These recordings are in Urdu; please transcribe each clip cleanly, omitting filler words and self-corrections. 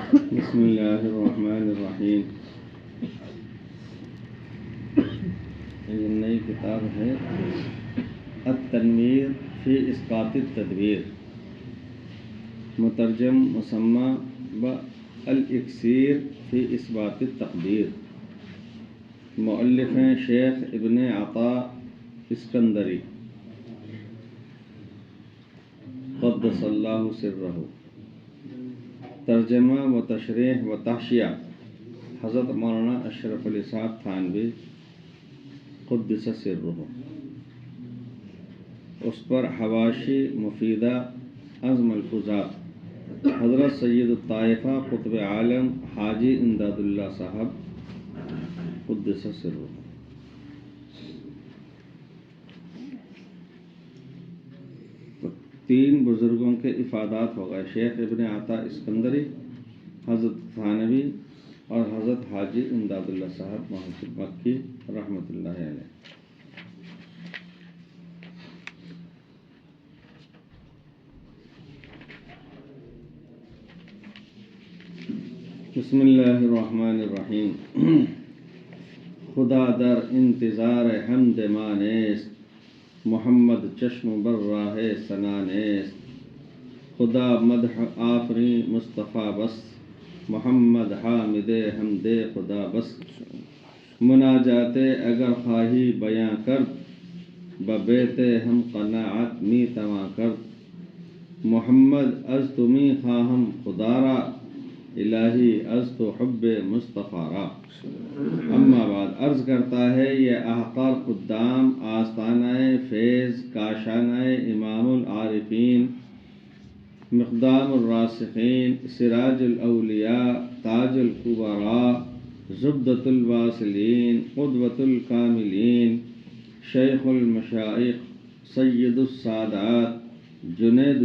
بسم اللہ الرحمن الرحیم. یہ نئی کتاب ہے التنویر فی اسقاط التدبیر، مترجم مسمى بالاکسیر فی اثبات التقدیر. مؤلف ہیں شیخ ابن عطا اسکندری قدس اللہ سرہ. ترجمہ و تشریح و تحشیہ حضرت مولانا اشرف علی صاحب تھانوی قدس سرہ. اس پر حواشی مفیدہ از ملفوظات حضرت سید الطائفہ قطب عالم حاجی امداد اللہ صاحب قدس سرہ. تین بزرگوں کے افادات ہو گئے، شیخ ابن عطا اسکندری، حضرت تھانوی اور حضرت حاجی امداد اللہ صاحب محمد مکی رحمۃ اللہ علیہ. بسم اللہ الرحمن الرحیم. خدا در انتظار حمد ما نیست، محمد چشم بر راہ ثنا نیست. خدا مدح آفری مصطفیٰ بس، محمد حامد حمد خدا بس. مناجات اگر خواہی بیاں کر، ببیت ہم قناعت می تواں کر. محمد از تمی خواہم خدا را، الہی از تو حب مصطفیٰ را. اما بعد، عرض کرتا ہے یہ احقار قدام آستانہ فیض کاشانہ امام العارفین مقدام الراسخین سراج الاولیاء تاج الکبراء زبدۃ الواصلین قدوۃ الکاملین شیخ المشائخ سید السادات جنید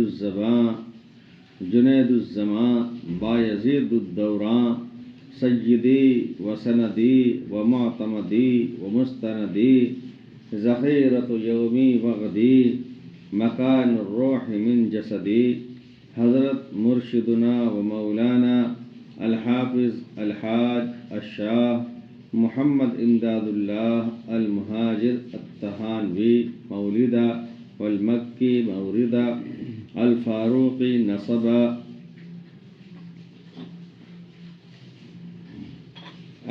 الزمان بایزید الدوران سیدی و سندی و معتمدی و مستندی ذخیرۃ یومی و غدی مکان الروح من جسدی. حضرت مرشدنا و مولانا الحافظ الحاج الشاہ محمد امداد اللہ المہاجر التحانوی مولدہ والمکی موردہ الفاروقی نصبہ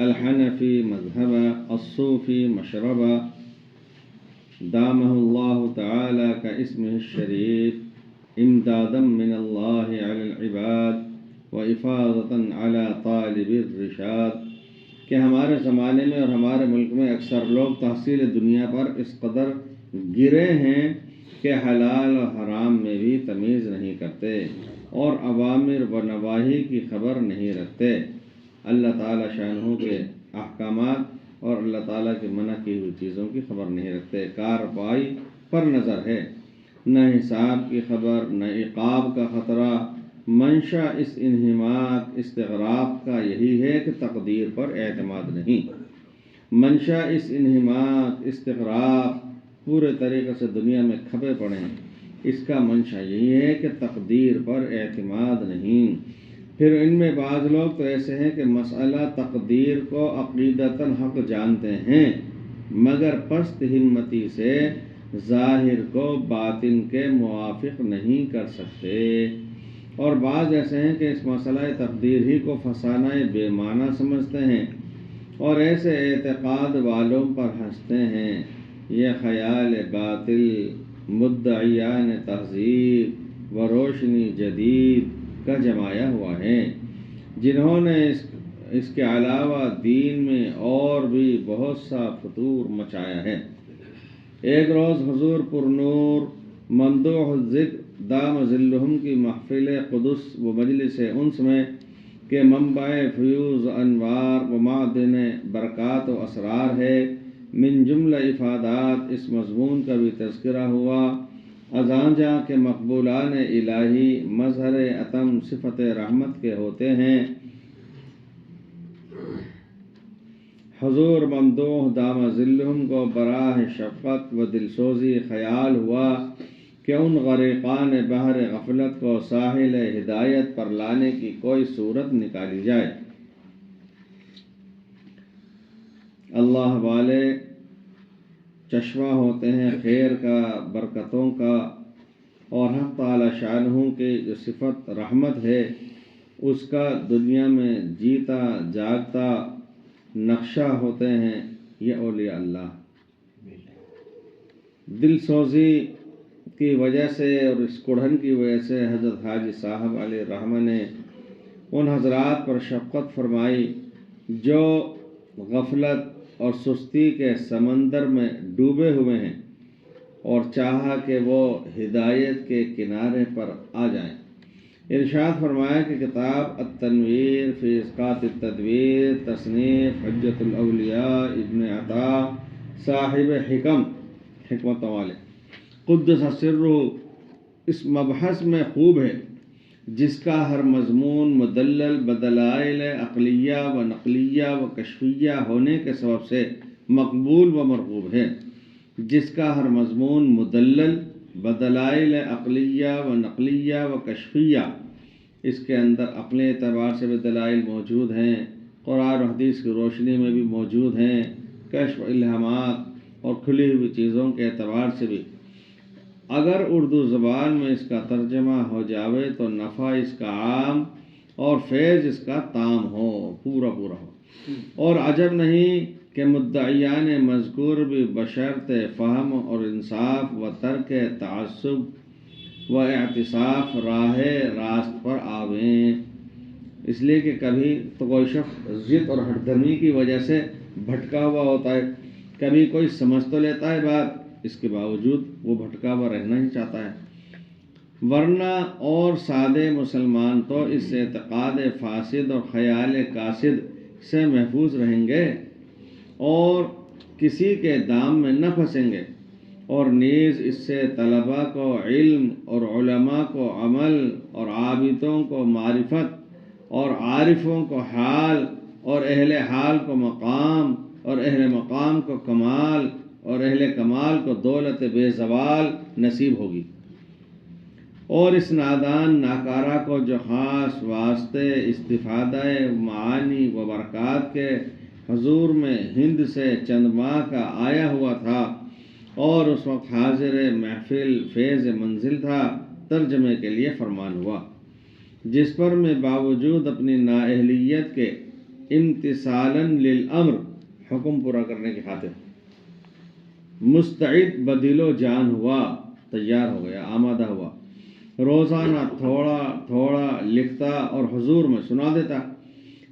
الحنفی مذہبہ الصوفی مشربہ دامہ اللہ تعالی کا اسمہ الشریف امدادا من اللہ علی العباد و افاضتا علی طالب الرشاد. کہ ہمارے زمانے میں اور ہمارے ملک میں اکثر لوگ تحصیل دنیا پر اس قدر گرے ہیں کہ حلال و حرام میں بھی تمیز نہیں کرتے اور اوامر و نواہی کی خبر نہیں رکھتے. اللہ تعالیٰ شانہ کے احکامات اور اللہ تعالیٰ کے منع کی ہوئی چیزوں کی خبر نہیں رکھتے. کارروائی پر نظر ہے، نہ حساب کی خبر، نہ عقاب کا خطرہ. منشا اس انہماک استغراق کا یہی ہے کہ تقدیر پر اعتماد نہیں. منشا اس انہماک استغراق پورے طریقے سے دنیا میں کھپے پڑے ہیں، اس کا منشا یہی ہے کہ تقدیر پر اعتماد نہیں. پھر ان میں بعض لوگ تو ایسے ہیں کہ مسئلہ تقدیر کو عقیدتاً حق جانتے ہیں، مگر پست ہمتی سے ظاہر کو باطن کے موافق نہیں کر سکتے. اور بعض ایسے ہیں کہ اس مسئلہ تقدیر ہی کو فسانہ بے معنی سمجھتے ہیں اور ایسے اعتقاد والوں پر ہنستے ہیں. یہ خیال باطل مدعیان تہذیب و روشنی جدید کا جمایا ہوا ہے، جنہوں نے اس کے علاوہ دین میں اور بھی بہت سا فتور مچایا ہے. ایک روز حضور پر نور ممدوح الذکر دام ظلہم کی محفل قدس و مجلس انس میں کہ منبع فیوز انوار و معدن برکات و اسرار ہے، من جملہ افادات اس مضمون کا بھی تذکرہ ہوا. ازانجہ کے مقبولان الہی مظہر اتم صفت رحمت کے ہوتے ہیں. حضور ممدوح دامہ ظلہم کو براہ شفقت و دلسوزی خیال ہوا کہ ان غریقان بحر غفلت کو ساحل ہدایت پر لانے کی کوئی صورت نکالی جائے۔ اللہ والے چشمہ ہوتے ہیں خیر کا، برکتوں کا، اور حق تعالی شانہ کی جو صفت رحمت ہے اس کا دنیا میں جیتا جاگتا نقشہ ہوتے ہیں یہ اولیاء اللہ۔ دل سوزی کی وجہ سے اور اس کڑھن کی وجہ سے حضرت حاجی صاحب علیہ الرحمہ نے ان حضرات پر شفقت فرمائی جو غفلت اور سستی کے سمندر میں ڈوبے ہوئے ہیں، اور چاہا کہ وہ ہدایت کے کنارے پر آ جائیں۔ ارشاد فرمایا کہ کتاب التنویر فی اسقاط التدویر تصنیف حجت الاولیاء ابن عطا صاحب حکمت والے قدس سرہ اس مبحث میں خوب ہے، جس کا ہر مضمون مدلل بدلائل عقلیہ و نقلیہ و کشفیہ ہونے کے سبب سے مقبول و مرغوب ہے، جس کا ہر مضمون مدلل بدلائل عقلیہ و نقلیہ و کشفیہ، اس کے اندر اپنے اعتبار سے بھی دلائل موجود ہیں، قرآن و حدیث کی روشنی میں بھی موجود ہیں، کشف الہامات اور کھلی ہوئی چیزوں کے اعتبار سے بھی۔ اگر اردو زبان میں اس کا ترجمہ ہو جاوے تو نفع اس کا عام اور فیض اس کا تام ہو، پورا ہو، اور عجب نہیں کہ مدعیان مذکور بھی بشرط فہم اور انصاف و ترک تعصب و اعتصاف راہ راست پر آویں، اس لیے کہ کبھی تو کوئی شخص ضد اور ہٹ دھرمی کی وجہ سے بھٹکا ہوا ہوتا ہے، کبھی کوئی سمجھ تو لیتا ہے بات، اس کے باوجود وہ بھٹکا ہوا رہنا ہی چاہتا ہے، ورنہ اور سادے مسلمان تو اس اعتقاد فاسد اور خیال قاصد سے محفوظ رہیں گے اور کسی کے دام میں نہ پھنسیں گے، اور نیز اس سے طلباء کو علم اور علماء کو عمل اور عابدوں کو معرفت اور عارفوں کو حال اور اہل حال کو مقام اور اہل مقام کو کمال اور اہل کمال کو دولت بے زوال نصیب ہوگی، اور اس نادان ناکارہ کو جو خاص واسطے استفادہ معانی و برکات کے حضور میں ہند سے چند ماہ کا آیا ہوا تھا اور اس وقت حاضر محفل فیض منزل تھا، ترجمے کے لیے فرمان ہوا، جس پر میں باوجود اپنی نااہلیت کے امتثالاً للامر حکم پورا کرنے کی خاطر مستعد بدل و جان ہوا، تیار ہو گیا، آمادہ ہوا، روزانہ تھوڑا تھوڑا لکھتا اور حضور میں سنا دیتا،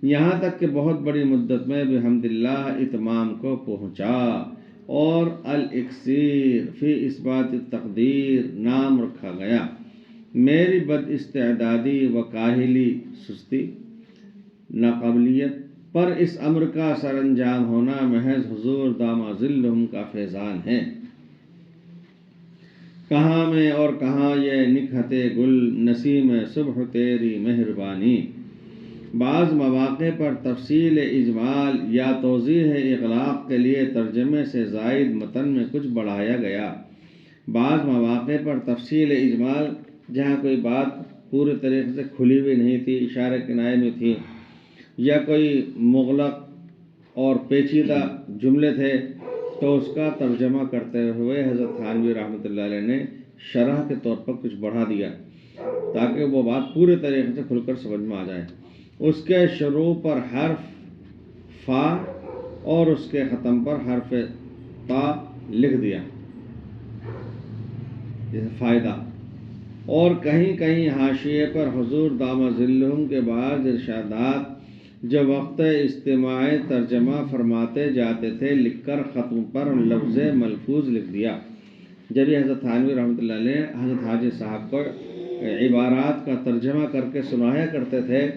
یہاں تک کہ بہت بڑی مدت میں بحمداللہ اتمام کو پہنچا، اور الاکسیر فی اثبات التقدیر نام رکھا گیا۔ میری بد استعدادی و کاہلی، سستی، ناقابلیت پر اس امر کا سر انجام ہونا محض حضور دامہ ظلہم کا فیضان ہے۔ کہاں میں اور کہاں یہ نکہت گل نسیم صبح تیری مہربانی۔ بعض مواقع پر تفصیل اجمال یا توضیح اغلاق کے لیے ترجمے سے زائد متن میں کچھ بڑھایا گیا، بعض مواقع پر تفصیل اجمال جہاں کوئی بات پورے طریقے سے کھلی ہوئی نہیں تھی، اشارے کنائے میں تھی، یا کوئی مغلق اور پیچیدہ جملے تھے، تو اس کا ترجمہ کرتے ہوئے حضرت تھانوی رحمۃ اللہ علیہ نے شرح کے طور پر کچھ بڑھا دیا تاکہ وہ بات پورے طریقے سے کھل کر سمجھ میں آ جائے۔ اس کے شروع پر حرف فا اور اس کے ختم پر حرف تا لکھ دیا، جیسے فائدہ، اور کہیں کہیں حاشیے پر حضور دامہ ظلہم کے بعد ارشادات جو وقت استماع ترجمہ فرماتے جاتے تھے لکھ کر ختم پر لفظ ملفوظ لکھ دیا۔ جب یہ حضرت تھانوی رحمۃ اللہ علیہ حضرت حاجی صاحب کو عبارات کا ترجمہ کر کے سنایا کرتے تھے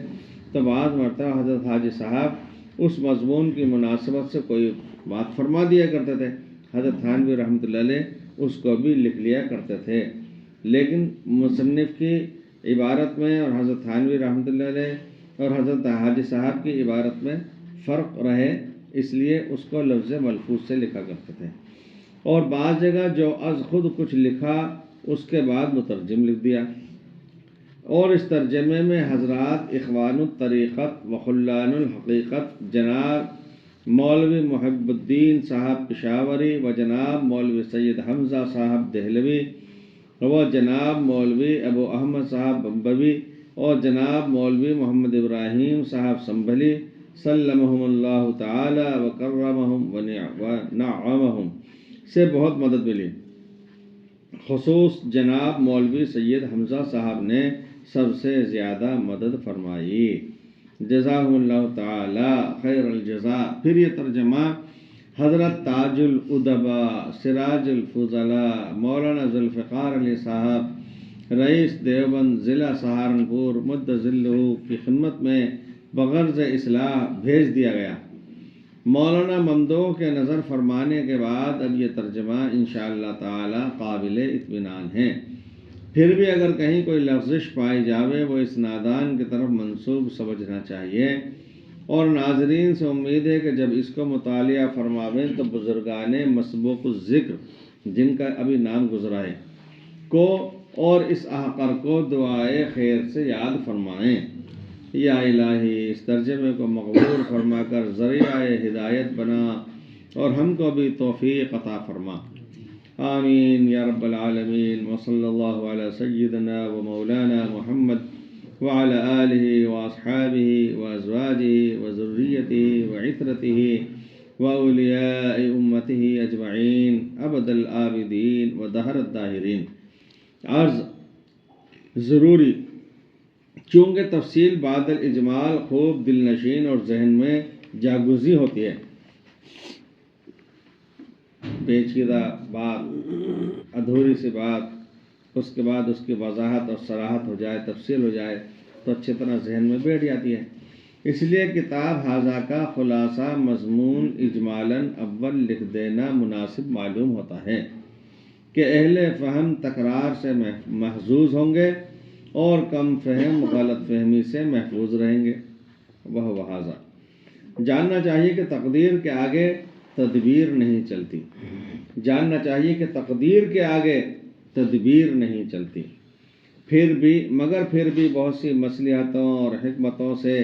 تو بعض مرتبہ حضرت حاجی صاحب اس مضمون کی مناسبت سے کوئی بات فرما دیا کرتے تھے، حضرت تھانوی رحمۃ اللہ علیہ اس کو بھی لکھ لیا کرتے تھے، لیکن مصنف کی عبارت میں اور حضرت تھانوی رحمۃ اللہ علیہ اور حضرت حاجی صاحب کی عبارت میں فرق رہے، اس لیے اس کو لفظ ملفوظ سے لکھا کرتے تھے، اور بعض جگہ جو از خود کچھ لکھا اس کے بعد مترجم لکھ دیا، اور اس ترجمے میں حضرات اخوان الطریقت و خلان الحقیقت جناب مولوی محب الدین صاحب پشاوری و جناب مولوی سید حمزہ صاحب دہلوی و جناب مولوی ابو احمد صاحب بمبوی اور جناب مولوی محمد ابراہیم صاحب سنبھلی سلمہم اللہ تعالی و کرمہم و نعمہم سے بہت مدد ملی۔ خصوص جناب مولوی سید حمزہ صاحب نے سب سے زیادہ مدد فرمائی، جزاہم اللہ تعالی خیر الجزاء۔ پھر یہ ترجمہ حضرت تاج الادباء سراج الفضلاء مولانا ذوالفقار علی صاحب رئیس دیوبند ضلع سہارنپور مد ظلہ کی خدمت میں بغرض اصلاح بھیج دیا گیا۔ مولانا ممدوح کے نظر فرمانے کے بعد اب یہ ترجمہ انشاءاللہ تعالی قابل اطمینان ہے۔ پھر بھی اگر کہیں کوئی لغزش پائی جاوے وہ اس نادان کی طرف منسوب سمجھنا چاہیے، اور ناظرین سے امید ہے کہ جب اس کو مطالعہ فرماویں تو بزرگان مسبوق الذکر جن کا ابھی نام گزرا ہے کو اور اس احقر کو دعائے خیر سے یاد فرمائیں۔ یا الہی اس ترجمے کو مقبول فرما کر ذریعہ ہدایت بنا اور ہم کو بھی توفیق عطا فرما، آمین یا رب العالمین۔ وصلی اللہ علی سیدنا و مولانا محمد وعلی آلہ واصحابہ وازواجہ وذریتہ وعترتہ واولیاء امتہ اجمعین ابد العابدین و دہر الداہرین۔ عرض ضروری، چونکہ تفصیل بعد الاجمال خوب دل نشین اور ذہن میں جاگزی ہوتی ہے، پیچیدہ بات ادھوری سی بات اس کے بعد اس کی وضاحت اور صراحت ہو جائے، تفصیل ہو جائے تو اچھی طرح ذہن میں بیٹھ جاتی ہے۔ اس لیے کتاب ھذا کا خلاصہ مضمون اجمالاً اول لکھ دینا مناسب معلوم ہوتا ہے کہ اہل فہم تکرار سے محظوظ ہوں گے اور کم فہم غلط فہمی سے محفوظ رہیں گے۔ وہ ھذا جاننا چاہیے کہ تقدیر کے آگے تدبیر نہیں چلتی، جاننا چاہیے کہ تقدیر کے آگے تدبیر نہیں چلتی۔ پھر بھی بہت سی مصلحتوں اور حکمتوں سے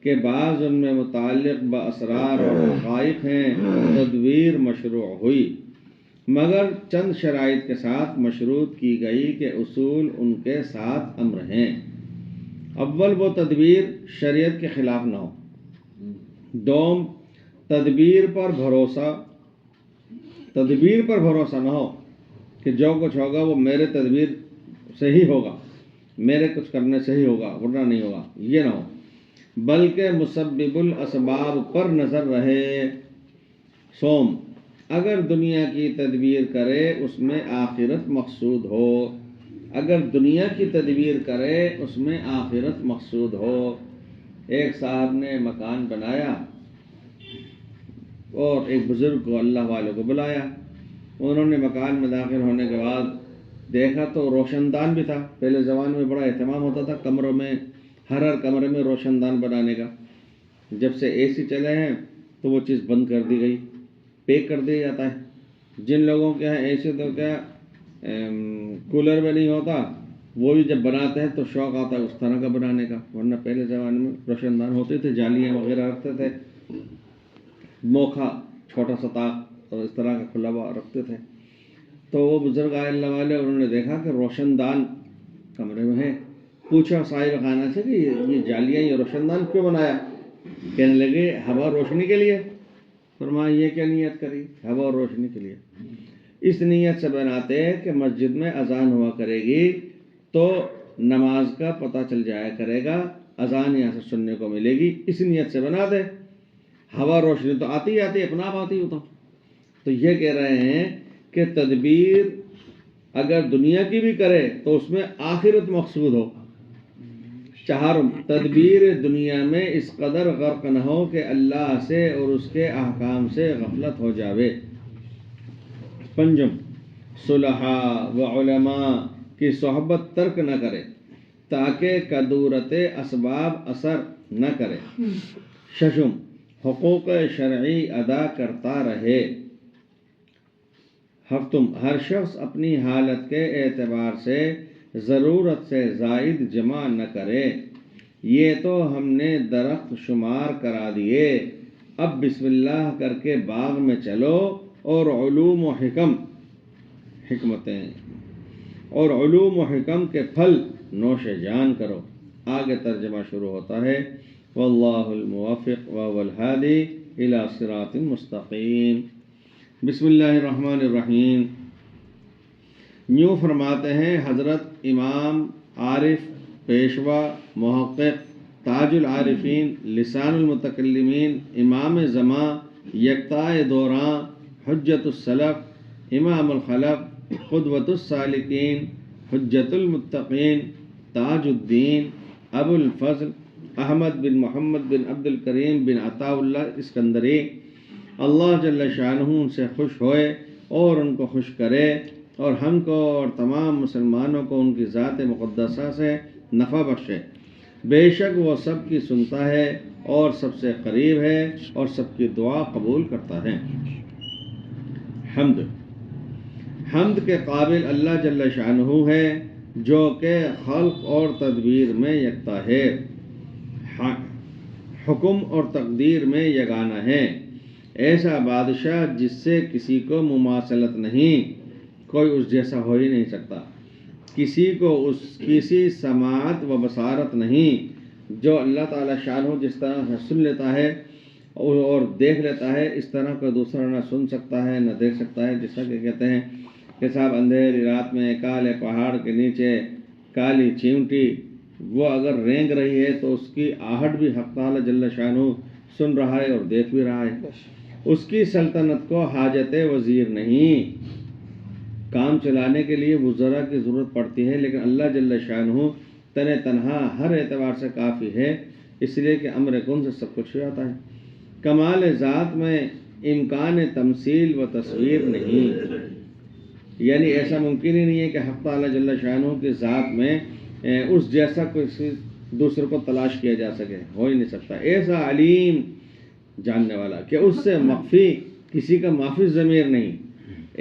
کہ بعض ان میں متعلق باسرار اور حقائق ہیں تدبیر مشروع ہوئی، مگر چند شرائط کے ساتھ مشروط کی گئی کہ اصول ان کے ساتھ امر ہیں۔ اول وہ تدبیر شریعت کے خلاف نہ ہو، دوم تدبیر پر بھروسہ نہ ہو کہ جو کچھ ہوگا وہ میرے تدبیر سے ہی ہوگا، میرے کچھ کرنے سے ہی ہوگا ورنہ نہیں ہوگا، یہ نہ ہو، بلکہ مسبب الاسباب پر نظر رہے۔ سوم اگر دنیا کی تدبیر کرے اس میں آخرت مقصود ہو، اگر دنیا کی تدبیر کرے اس میں آخرت مقصود ہو۔ ایک صاحب نے مکان بنایا اور ایک بزرگ کو اللہ والوں کو بلایا، انہوں نے مکان میں داخل ہونے کے بعد دیکھا تو روشن دان بھی تھا۔ پہلے زمانے میں بڑا اہتمام ہوتا تھا کمروں میں، ہر کمرے میں روشن دان بنانے کا۔ جب سے اے سی چلے ہیں تو وہ چیز بند کر دی گئی، پیک کر دیا جاتا ہے۔ جن لوگوں کے یہاں اے سی تو کیا کولر میں نہیں ہوتا، وہ بھی جب بناتے ہیں تو شوق آتا ہے اس طرح کا بنانے کا، ورنہ پہلے زمانے میں روشن دان ہوتے تھے، جالیاں وغیرہ رکھتے تھے، موکھا چھوٹا سا طاق اور اس طرح کا کھلا ہوا رکھتے تھے۔ تو وہ بزرگ آئے اللہ والے، انہوں نے دیکھا کہ روشن دان کمرے میں ہے، پوچھا صاحب خانہ سے کہ یہ جالیاں یہ روشن دان کیوں بنایا؟ کہنے لگے ہوا روشنی کے لیے۔ فرمایا یہ کیا نیت کری؟ ہوا اور روشنی کے لیے۔ اس نیت سے بناتے ہیں کہ مسجد میں اذان ہوا کرے گی تو نماز کا پتہ چل جایا کرے گا، اذان یہاں سے سننے کو ملے گی، اس نیت سے بناتے۔ ہوا روشنی تو آتی ہی آتی، اپنا آپ آتی ہو تو یہ کہہ رہے ہیں کہ تدبیر اگر دنیا کی بھی کرے تو اس میں آخرت مقصود ہو۔ چہارم تدبیر دنیا میں اس قدر غرق نہ ہو کہ اللہ سے اور اس کے احکام سے غفلت ہو جاوے۔ پنجم صلحاء و علماء کی صحبت ترک نہ کرے تاکہ کدورت اسباب اثر نہ کرے۔ ششم حقوق شرعی ادا کرتا رہے۔ تم ہر شخص اپنی حالت کے اعتبار سے ضرورت سے زائد جمع نہ کرے، یہ تو ہم نے درخت شمار کرا دیے، اب بسم اللہ کر کے باغ میں چلو اور علوم و حکمتیں اور علوم و حکم کے پھل نوش جان کرو۔ آگے ترجمہ شروع ہوتا ہے، واللہ الموفق وهو الہادی الی صراط مستقیم۔ بسم اللہ الرحمن الرحیم۔ یوں فرماتے ہیں حضرت امام عارف پیشوا محقق تاج العارفین لسان المتکلمین امام زماں یکتائے دوراں حجت السلف امام الخلف قدوۃ السالکین حجت المتقین تاج الدین ابو الفضل احمد بن محمد بن عبد الکریم بن عطا اللہ اسکندری، اللہ جل شانہ ان سے خوش ہوئے اور ان کو خوش کرے، اور ہم کو اور تمام مسلمانوں کو ان کی ذات مقدسہ سے نفع بخشے۔ بے شک وہ سب کی سنتا ہے اور سب سے قریب ہے اور سب کی دعا قبول کرتا ہے۔ حمد کے قابل اللہ جل شانہ ہے جو کہ خلق اور تدبیر میں یکتا ہے، حکم اور تقدیر میں یگانہ ہے، ایسا بادشاہ جس سے کسی کو مماثلت نہیں، کوئی اس جیسا ہو ہی نہیں سکتا، کسی کو اس کسی سماعت و بصارت نہیں، جو اللہ تعالی شانہ جس طرح سے سن لیتا ہے اور دیکھ لیتا ہے اس طرح کا دوسرا نہ سن سکتا ہے نہ دیکھ سکتا ہے۔ جیسا کہ کہتے ہیں کہ صاحب اندھیری رات میں کالے پہاڑ کے نیچے کالی چیونٹی وہ اگر رینگ رہی ہے تو اس کی آہٹ بھی حق تعالی جل شانہ سن رہا ہے اور دیکھ بھی رہا ہے۔ اس کی سلطنت کو حاجت وزیر نہیں، کام چلانے کے لیے وزراء کی ضرورت پڑتی ہے، لیکن اللہ جل شانہ تنہا ہر اعتبار سے کافی ہے، اس لیے کہ امر کن سے سب کچھ ہو جاتا ہے۔ کمال ذات میں امکان تمثیل و تصویر نہیں، یعنی ایسا ممکن ہی نہیں ہے کہ حق تعالی جل شانہ کی ذات میں اس جیسا کسی دوسرے کو تلاش کیا جا سکے، ہو ہی نہیں سکتا۔ ایسا علیم جاننے والا کہ اس سے مخفی کسی کا مافی ضمیر نہیں،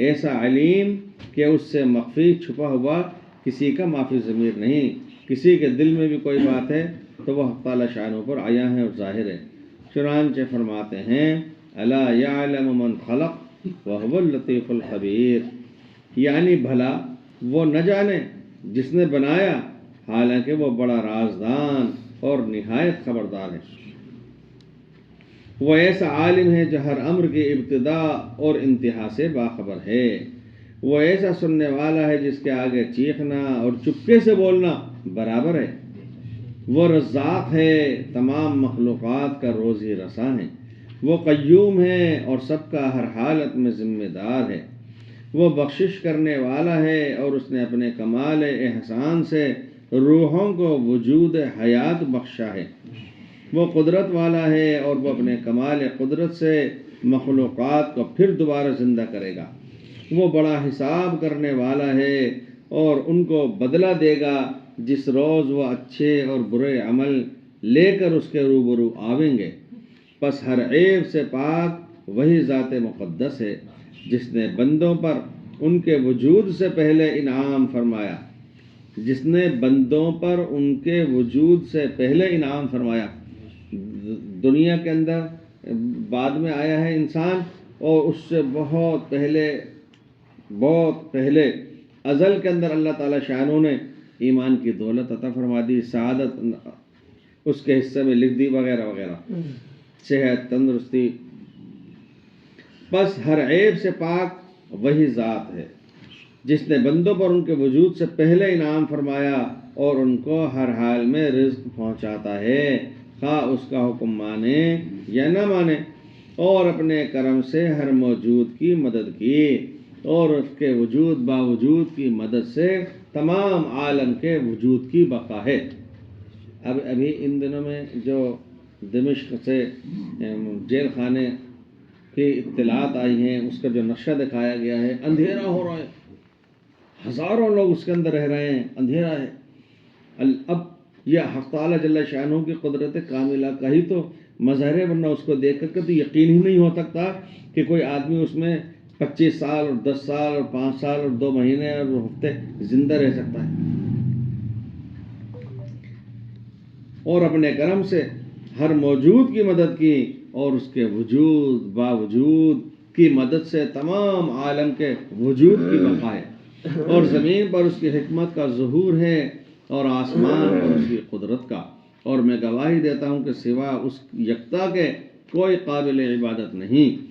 ایسا علیم کہ اس سے مخفی چھپا ہوا کسی کا مافی ضمیر نہیں، کسی کے دل میں بھی کوئی بات ہے تو وہ حق تعالی شانہ پر عیاں ہے اور ظاہر ہے۔ چنانچہ فرماتے ہیں الا یعلم من خلق وهو اللطیف الخبیر، یعنی بھلا وہ نہ جانے جس نے بنایا، حالانکہ وہ بڑا رازدان اور نہایت خبردار ہے۔ وہ ایسا عالم ہے جو ہر امر کی ابتدا اور انتہا سے باخبر ہے، وہ ایسا سننے والا ہے جس کے آگے چیخنا اور چپکے سے بولنا برابر ہے، وہ رزاق ہے، تمام مخلوقات کا روزی رساں ہے، وہ قیوم ہے اور سب کا ہر حالت میں ذمہ دار ہے، وہ بخشش کرنے والا ہے اور اس نے اپنے کمال احسان سے روحوں کو وجود حیات بخشا ہے، وہ قدرت والا ہے اور وہ اپنے کمال قدرت سے مخلوقات کو پھر دوبارہ زندہ کرے گا، وہ بڑا حساب کرنے والا ہے اور ان کو بدلہ دے گا جس روز وہ اچھے اور برے عمل لے کر اس کے روبرو آویں گے۔ پس ہر عیب سے پاک وہی ذات مقدس ہے جس نے بندوں پر ان کے وجود سے پہلے انعام فرمایا، جس نے بندوں پر ان کے وجود سے پہلے انعام فرمایا۔ دنیا کے اندر بعد میں آیا ہے انسان، اور اس سے بہت پہلے ازل کے اندر اللہ تعالی شانہ نے ایمان کی دولت عطا فرما دی، سعادت اس کے حصے میں لکھ دی وغیرہ وغیرہ، صحت تندرستی۔ بس ہر عیب سے پاک وہی ذات ہے جس نے بندوں پر ان کے وجود سے پہلے انعام فرمایا اور ان کو ہر حال میں رزق پہنچاتا ہے، خواہ اس کا حکم مانے یا نہ مانے، اور اپنے کرم سے ہر موجود کی مدد کی، اور اس کے وجود باوجود کی مدد سے تمام عالم کے وجود کی بقا ہے۔ ابھی ان دنوں میں جو دمشق سے جیل خانے کی اطلاعات آئی ہیں، اس کا جو نقشہ دکھایا گیا ہے، اندھیرا ہو رہا ہے، ہزاروں لوگ اس کے اندر رہ رہے ہیں، اندھیرا ہے۔ اب یہ حق تعالی جل شانہ کی قدرت کاملہ کا ہی تو مظہر ہے، ورنہ اس کو دیکھ کر کے تو یقین ہی نہیں ہو سکتا کہ کوئی آدمی اس میں 25 سال اور 10 سال اور 5 سال اور 2 مہینے اور 2 ہفتے زندہ رہ سکتا ہے، اور اپنے کرم سے ہر موجود کی مدد کی، اور اس کے وجود باوجود کی مدد سے تمام عالم کے وجود کی بقا ہے، اور زمین پر اس کی حکمت کا ظہور ہے، اور آسمان پر اس کی قدرت کا، اور میں گواہی دیتا ہوں کہ سوا اس یکتا کے کوئی قابل عبادت نہیں،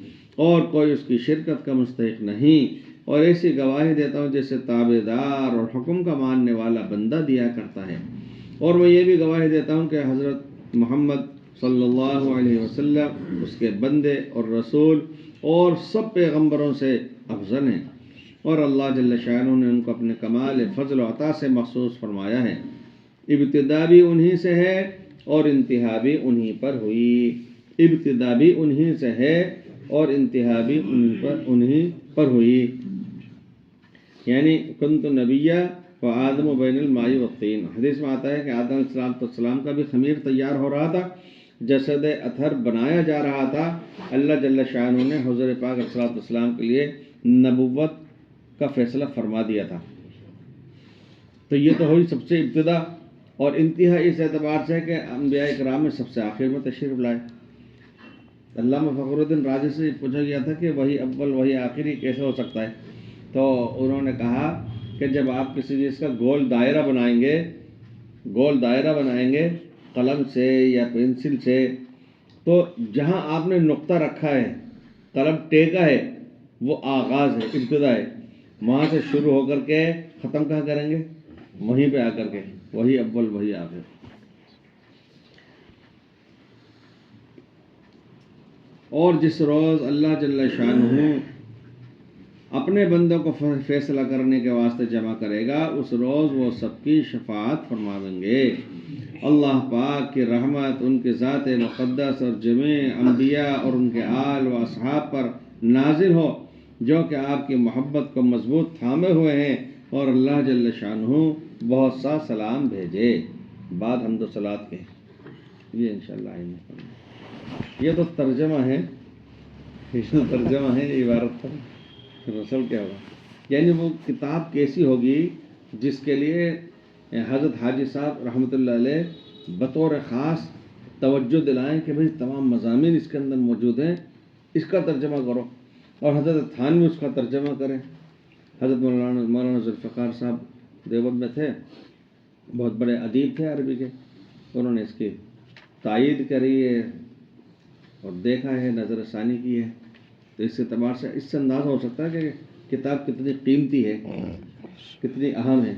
اور کوئی اس کی شرکت کا مستحق نہیں، اور ایسی گواہی دیتا ہوں جیسے تابعدار اور حکم کا ماننے والا بندہ دیا کرتا ہے، اور میں یہ بھی گواہی دیتا ہوں کہ حضرت محمد صلی اللہ علیہ وسلم اس کے بندے اور رسول اور سب پیغمبروں سے افضل ہیں، اور اللہ جل شانہ نے ان کو اپنے کمال فضل و عطا سے مخصوص فرمایا ہے، ابتدا بھی انہی سے ہے اور انتہا بھی انہی پر ہوئی، ابتدا بھی انہی سے ہے اور انتہا بھی انہی پر ہوئی، یعنی کنت نبیہ و آدم و بین الماء والطین۔ حدیث میں آتا ہے کہ آدم علیہ السلام کا بھی خمیر تیار ہو رہا تھا، جسد اطہر بنایا جا رہا تھا، اللہ جل شانہ نے حضور پاک علیہ السلام کے لیے نبوت کا فیصلہ فرما دیا تھا۔ تو یہ تو ہوئی سب سے ابتدا، اور انتہا اس اعتبار سے کہ انبیاء کرام میں سب سے آخر میں تشریف لائے۔ علامہ فخر الدین رازی سے پوچھا گیا تھا کہ وہی اول وہی آخری کیسے ہو سکتا ہے، تو انہوں نے کہا کہ جب آپ کسی چیز کا گول دائرہ بنائیں گے قلم سے یا پنسل سے، تو جہاں آپ نے نقطہ رکھا ہے، قلم ٹیکا ہے، وہ آغاز ہے، ابتدا ہے، وہاں سے شروع ہو کر کے ختم کہاں کریں گے؟ وہیں پہ آ کر کے، وہی اول وہی آخر۔ اور جس روز اللہ جل شانہ اپنے بندوں کو فیصلہ کرنے کے واسطے جمع کرے گا، اس روز وہ سب کی شفاعت فرمائیں گے۔ اللہ پاک کی رحمت ان کے ذات مقدس اور جمیع انبیاء اور ان کے آل و اصحاب پر نازل ہو، جو کہ آپ کی محبت کو مضبوط تھامے ہوئے ہیں، اور اللہ جل شانہ بہت سا سلام بھیجے۔ بعد حمد و صلوات کے یہ انشاءاللہ یہ تو ترجمہ ہے، یہ عبارت کا رسل کیا ہوگا، یعنی وہ کتاب کیسی ہوگی جس کے لیے حضرت حاجی صاحب رحمۃ اللہ علیہ بطور خاص توجہ دلائیں کہ بھئی تمام مضامین اس کے اندر موجود ہیں، اس کا ترجمہ کرو، اور حضرت تھانوی اس کا ترجمہ کریں۔ حضرت مولانا ذوالفقار صاحب دیوبند میں تھے، بہت بڑے ادیب تھے عربی کے، انہوں نے اس کی تائید کری ہے اور دیکھا ہے، نظر ثانی کی ہے، تو اس اعتبار سے اس سے اندازہ ہو سکتا ہے کہ کتاب کتنی قیمتی ہے، کتنی اہم ہے۔